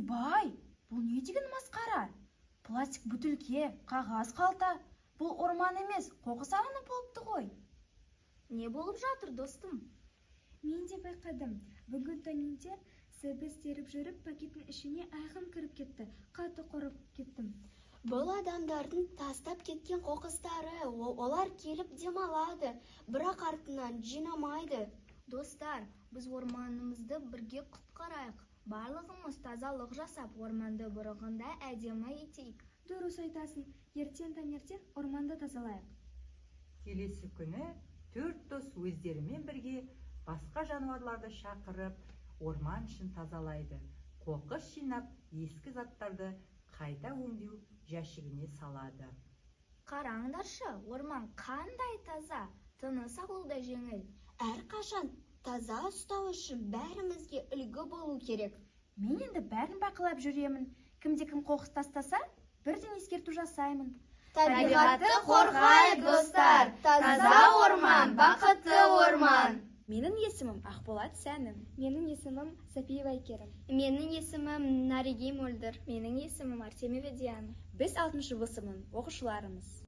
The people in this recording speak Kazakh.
Ойбай, бұл не деген масқара? Пластик бүтілке, қағаз қалта. Бұл орман емес, қоқыс алаңы болыпты ғой. Не болып жатыр, достым? Мен де байқадым. Бүгін таңертең сәбіз теріп жүріп, пакеттің ішіне айқын кіріп кетті. Қатты қорып кеттім. Бұл адамдардың тастап кеткен қоқыстары, олар келіп демалады, бірақ артынан жинамайды. Достар, біз орманымызды бірге құтқарайық. Барлығымыз тазалық жасап, орманды бұрынғыдай әдемі етейік. Дұрыс айтасың, ертең таңертең орманды тазалайық. Келесі күні 4 дос өздерімен бірге басқа жануарларды шақырып, орман ішін тазалайды. Қоқыс жинап, ескі заттарды қайта өңдеу жәшігіне салады. Қараңдаршы, орман қандай таза, тыныс алу да жеңіл. Әрқашан таза ұстау үшін бәрімізге үлгі болу керек. Мен енді бәрін бақылап жүремін. Кімде-кім қоқыс тастаса, бірден ескерту жасаймын. Табиғатты қорғайық, достар. Таза орман, бақытты орман. Менің есімім Ақболат Сәнім. Менің есімім Сапиева Айкерім. Менің есімім Нариге Мөлдір. Менің есімім Артемьева Диана. Біз 6-шы В сынып оқушыларымыз.